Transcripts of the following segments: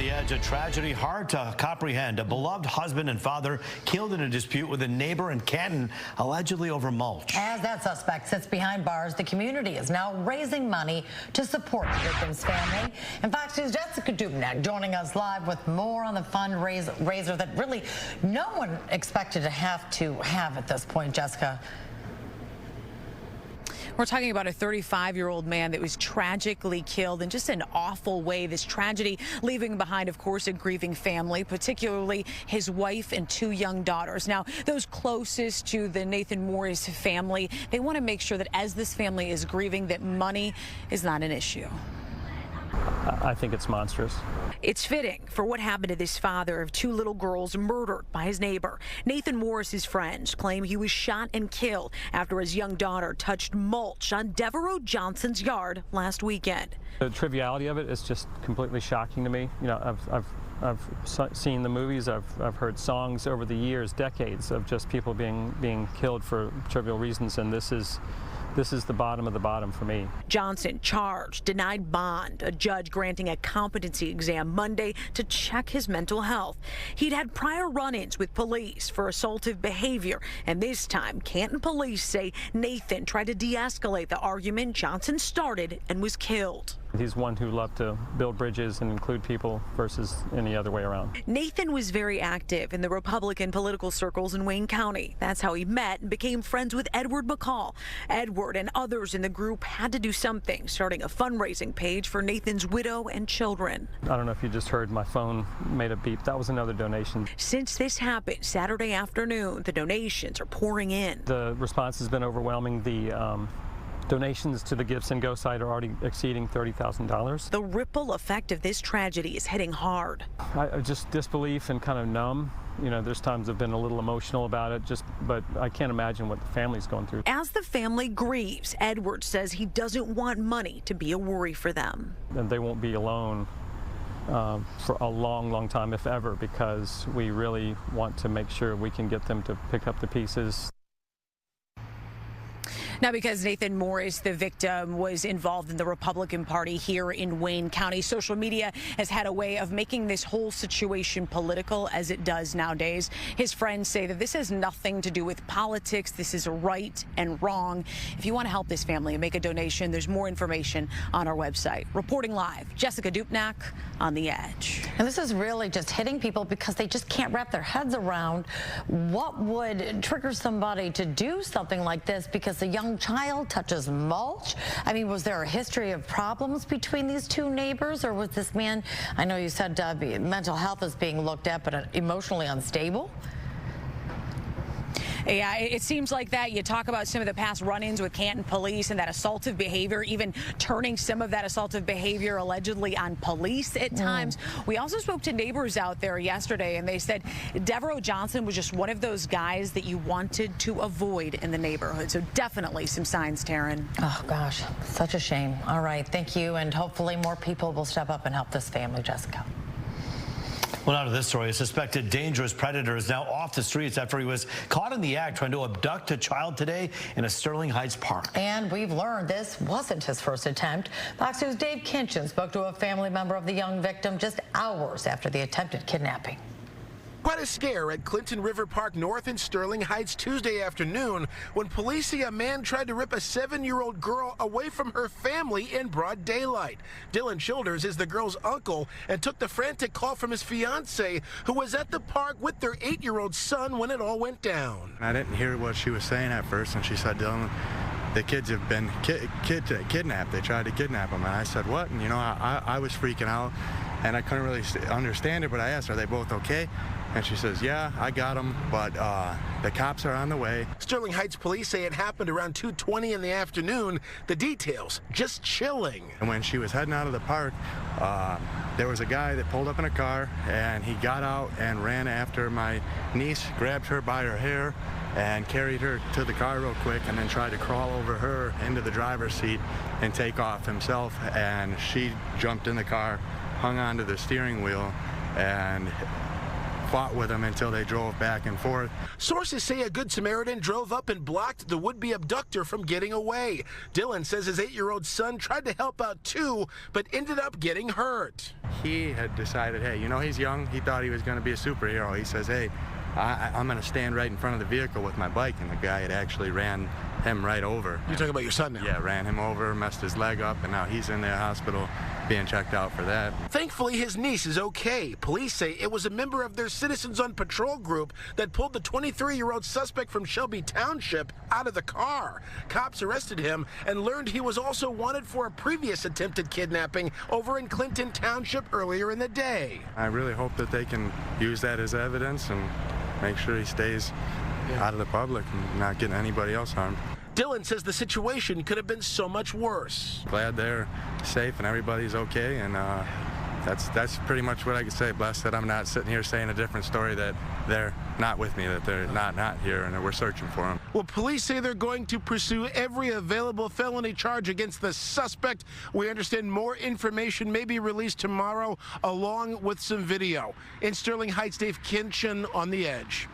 the Edge, a tragedy hard to comprehend. A beloved husband and father killed in a dispute with a neighbor in Canton, allegedly over mulch. As that suspect sits behind bars, the community is now raising money to support the victim's family. And Fox News' Jessica Dupnack joining us live with more on the fundraiser that really no one expected to have at this point. Jessica. We're talking about a 35-year-old man that was tragically killed in just an awful way. This tragedy leaving behind, of course, a grieving family, particularly his wife and 2 young daughters. Now, those closest to the Nathan Morris family, they want to make sure that as this family is grieving, that money is not an issue. I think it's monstrous. It's fitting for what happened to this father of 2 little girls murdered by his neighbor. Nathan Morris's friends claim he was shot and killed after his young daughter touched mulch on Devereaux Johnson's yard last weekend. The triviality of it is just completely shocking to me. You know, I've seen the movies, I've heard songs over the years, decades of just people being killed for trivial reasons, and this is the bottom of the bottom for me. Johnson charged, denied bond, a judge granting a competency exam Monday to check his mental health. He'd had prior run-ins with police for assaultive behavior, and this time Canton police say Nathan tried to de-escalate the argument Johnson started and was killed. He's one who loved to build bridges and include people versus any other way around. Nathan was very active in the Republican political circles in Wayne County. That's how he met and became friends with Edward McCall. Edward and others in the group had to do something, starting a fundraising page for Nathan's widow and children. I don't know if you just heard my phone made a beep. That was another donation. Since this happened Saturday afternoon, the donations are pouring in. The response has been overwhelming. The donations to the Gibson Go site are already exceeding $30,000. The ripple effect of this tragedy is hitting hard. I just disbelief and kind of numb. You know, there's times I've been a little emotional about it, but I can't imagine what the family's going through. As the family grieves, Edward says he doesn't want money to be a worry for them. And they won't be alone for a long, long time, if ever, because we really want to make sure we can get them to pick up the pieces. Now, because Nathan Morris, the victim, was involved in the Republican Party here in Wayne County, social media has had a way of making this whole situation political, as it does nowadays. His friends say that this has nothing to do with politics. This is right and wrong. If you want to help this family and make a donation, there's more information on our website. Reporting live, Jessica Dupnack on The Edge. And this is really just hitting people because they just can't wrap their heads around what would trigger somebody to do something like this, because the young child touches mulch. I mean, was there a history of problems between these 2 neighbors, or was this man, I know you said mental health is being looked at, but emotionally unstable? Yeah, it seems like that. You talk about some of the past run-ins with Canton police and that assaultive behavior, even turning some of that assaultive behavior allegedly on police at times. We also spoke to neighbors out there yesterday, and they said Devereaux Johnson was just one of those guys that you wanted to avoid in the neighborhood. So definitely some signs, Taryn. Oh, gosh, such a shame. All right, thank you, and hopefully more people will step up and help this family, Jessica. Well, now to this story. A suspected dangerous predator is now off the streets after he was caught in the act trying to abduct a child today in a Sterling Heights park. And we've learned this wasn't his first attempt. Fox News' Dave Canton spoke to a family member of the young victim just hours after the attempted kidnapping. Quite a scare at Clinton River Park North in Sterling Heights Tuesday afternoon when police say a man tried to rip a 7-year-old girl away from her family in broad daylight. Dylan Childers is the girl's uncle and took the frantic call from his fiancée, who was at the park with their 8-year-old son when it all went down. I didn't hear what she was saying at first, and she said, Dylan, the kids have been kidnapped. They tried to kidnap them. And I said, what? And, you know, I was freaking out, and I couldn't really understand it, but I asked, are they both okay? And she says, yeah, I got them, but the cops are on the way. Sterling Heights police say it happened around 2:20 in the afternoon. The details just chilling. And when she was heading out of the park, there was a guy that pulled up in a car, and he got out and ran after my niece, grabbed her by her hair, and carried her to the car real quick, and then tried to crawl over her into the driver's seat and take off himself. And she jumped in the car, hung onto the steering wheel, and fought with him until they drove back and forth. Sources say a Good Samaritan drove up and blocked the would-be abductor from getting away. Dylan says his 8-year-old son tried to help out too, but ended up getting hurt. He had decided, hey, you know, he's young. He thought he was going to be a superhero. He says, hey, I'm going to stand right in front of the vehicle with my bike, and the guy had actually ran him right over. You're talking about your son now? Yeah, ran him over, messed his leg up, and now he's in the hospital being checked out for that. Thankfully, his niece is okay. Police say it was a member of their Citizens on Patrol group that pulled the 23-year-old suspect from Shelby Township out of the car. Cops arrested him and learned he was also wanted for a previous attempted kidnapping over in Clinton Township earlier in the day. I really hope that they can use that as evidence and make sure he stays out of the public and not getting anybody else harmed. Dylan says the situation could have been so much worse. Glad they're safe and everybody's okay, and that's pretty much what I can say. Blessed that I'm not sitting here saying a different story, that they're not with me, that they're not here, and that we're searching for them. Well, police say they're going to pursue every available felony charge against the suspect. We understand more information may be released tomorrow, along with some video. In Sterling Heights, Dave Canton on The Edge.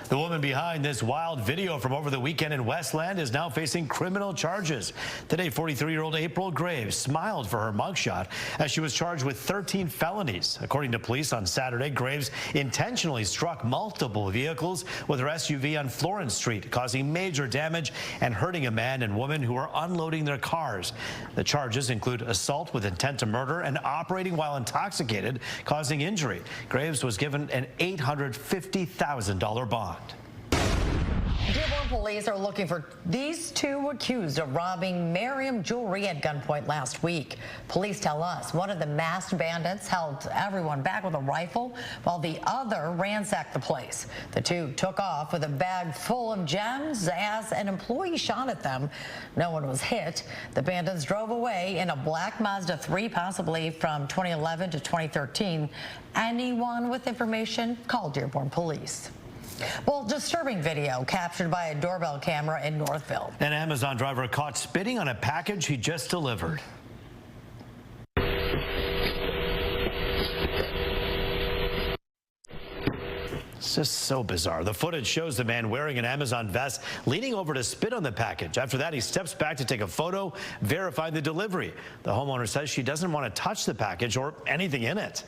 The woman behind this wild video from over the weekend in Westland is now facing criminal charges. Today, 43-year-old April Graves smiled for her mugshot as she was charged with 13 felonies. According to police on Saturday, Graves intentionally struck multiple vehicles with her SUV on Florence Street, causing major damage and hurting a man and woman who were unloading their cars. The charges include assault with intent to murder and operating while intoxicated, causing injury. Graves was given an $850,000 bond. Dearborn police are looking for these two accused of robbing Merriam Jewelry at gunpoint last week. Police tell us one of the masked bandits held everyone back with a rifle while the other ransacked the place. The two took off with a bag full of gems as an employee shot at them. No one was hit. The bandits drove away in a black Mazda 3, possibly from 2011 to 2013. Anyone with information, call Dearborn Police. Well, disturbing video captured by a doorbell camera in Northville. An Amazon driver caught spitting on a package he just delivered. It's just so bizarre. The footage shows the man wearing an Amazon vest leaning over to spit on the package. After that, he steps back to take a photo, verifying the delivery. The homeowner says she doesn't want to touch the package or anything in it.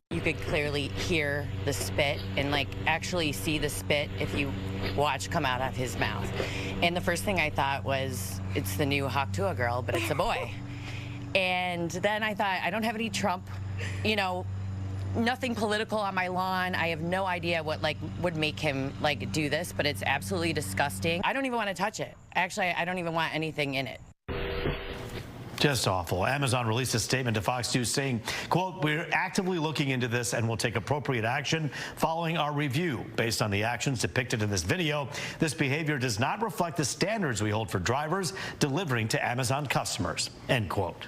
You could clearly hear the spit and actually see the spit if you watch come out of his mouth. And the first thing I thought was, it's the new Haktua girl, but it's a boy. And then I thought, I don't have any Trump, nothing political on my lawn. I have no idea what would make him do this, but it's absolutely disgusting. I don't even want to touch it. Actually, I don't even want anything in it. Just awful. Amazon released a statement to Fox News saying, quote, "We're actively looking into this and will take appropriate action following our review. Based on the actions depicted in this video, this behavior does not reflect the standards we hold for drivers delivering to Amazon customers," end quote.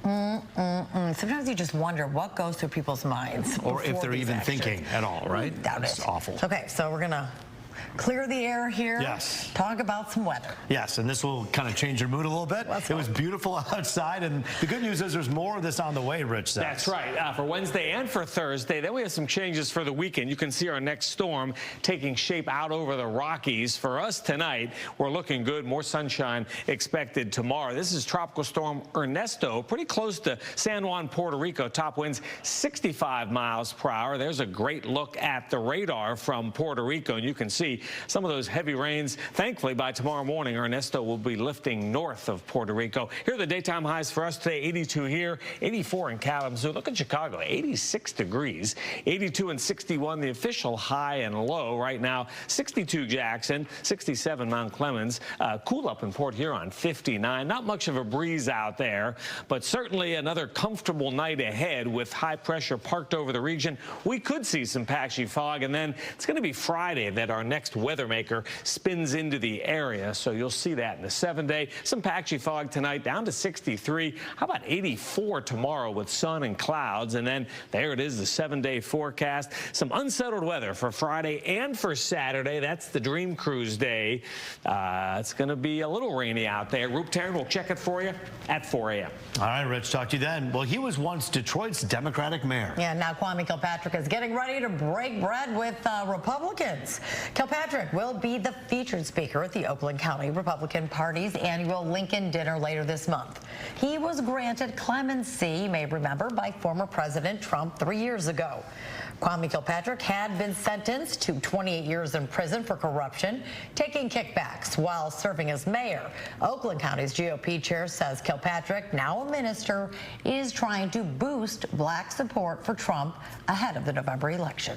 Sometimes you just wonder what goes through people's minds. Or if they're even thinking at all, right? Doubt it's it. awful. Okay, so we're going to clear the air here. Yes. Talk about some weather. Yes, and this will kind of change your mood a little bit. It was beautiful outside, and the good news is there's more of this on the way, Rich says. That's right. For Wednesday and for Thursday. Then we have some changes for the weekend. You can see our next storm taking shape out over the Rockies. For us tonight, we're looking good. More sunshine expected tomorrow. This is Tropical Storm Ernesto, pretty close to San Juan, Puerto Rico. Top winds 65 miles per hour. There's a great look at the radar from Puerto Rico, and you can see some of those heavy rains. Thankfully, by tomorrow morning, Ernesto will be lifting north of Puerto Rico. Here are the daytime highs for us today. 82 here, 84 in Kalamazoo. Look at Chicago, 86 degrees, 82 and 61, the official high and low right now. 62 Jackson, 67 Mount Clemens. Cool up in Port Huron, 59. Not much of a breeze out there, but certainly another comfortable night ahead with high pressure parked over the region. We could see some patchy fog, and then it's going to be Friday that our next next weather maker spins into the area, so you'll see that in the 7-day. Some patchy fog tonight, down to 63. How about 84 tomorrow with sun and clouds? And then there it is, the 7-day forecast. Some unsettled weather for Friday and for Saturday. That's the Dream Cruise Day. It's going to be a little rainy out there. Roop Taryn will check it for you at 4 a.m. All right, Rich, talk to you then. Well, he was once Detroit's Democratic mayor. Yeah, now Kwame Kilpatrick is getting ready to break bread with Republicans. Kilpatrick will be the featured speaker at the Oakland County Republican Party's annual Lincoln Dinner later this month. He was granted clemency, you may remember, by former President Trump 3 years ago. Kwame Kilpatrick had been sentenced to 28 years in prison for corruption, taking kickbacks while serving as mayor. Oakland County's GOP chair says Kilpatrick, now a minister, is trying to boost black support for Trump ahead of the November election.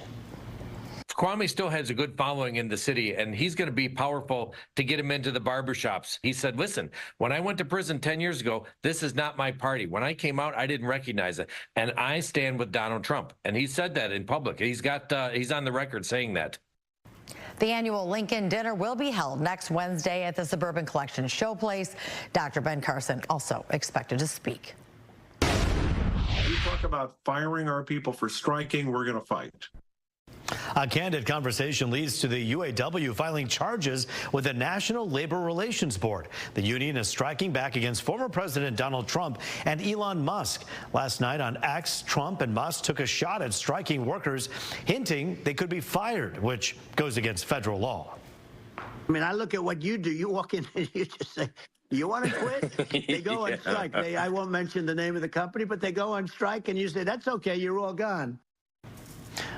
Kwame still has a good following in the city, and he's going to be powerful to get him into the barbershops. He said, listen, when I went to prison 10 years ago, this is not my party. When I came out, I didn't recognize it, and I stand with Donald Trump. And he said that in public. He's on the record saying that. The annual Lincoln Dinner will be held next Wednesday at the Suburban Collection Showplace. Dr. Ben Carson also expected to speak. You talk about firing our people for striking, we're going to fight. A candid conversation leads to the UAW filing charges with the National Labor Relations Board. The union is striking back against former President Donald Trump and Elon Musk. Last night on X, Trump and Musk took a shot at striking workers, hinting they could be fired, which goes against federal law. I mean, I look at what you do. You walk in and you just say, you want to quit? They go on strike. I won't mention the name of the company, but they go on strike and you say, that's okay, you're all gone.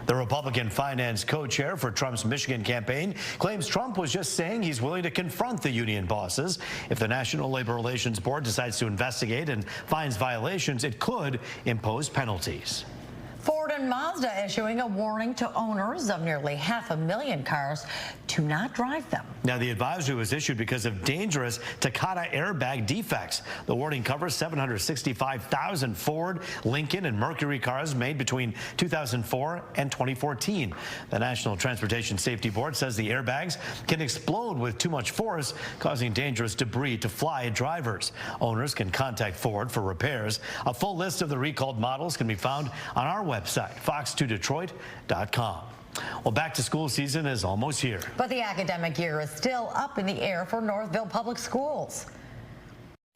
The Republican finance co-chair for Trump's Michigan campaign claims Trump was just saying he's willing to confront the union bosses. If the National Labor Relations Board decides to investigate and finds violations, it could impose penalties. Ford and Mazda issuing a warning to owners of nearly 500,000 cars to not drive them. Now, the advisory was issued because of dangerous Takata airbag defects. The warning covers 765,000 Ford, Lincoln, and Mercury cars made between 2004 and 2014. The National Transportation Safety Board says the airbags can explode with too much force, causing dangerous debris to fly at drivers. Owners can contact Ford for repairs. A full list of the recalled models can be found on our website, fox2detroit.com. Well, back to school season is almost here. But the academic year is still up in the air for Northville Public Schools.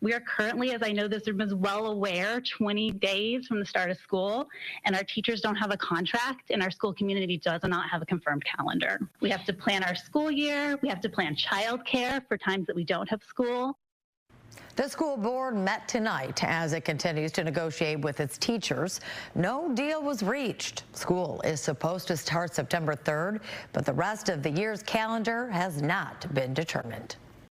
We are currently, as I know this room is well aware, 20 days from the start of school, and our teachers don't have a contract, and our school community does not have a confirmed calendar. We have to plan our school year. We have to plan childcare for times that we don't have school. The school board met tonight as it continues to negotiate with its teachers. No deal was reached. School is supposed to start September 3rd, but the rest of the year's calendar has not been determined.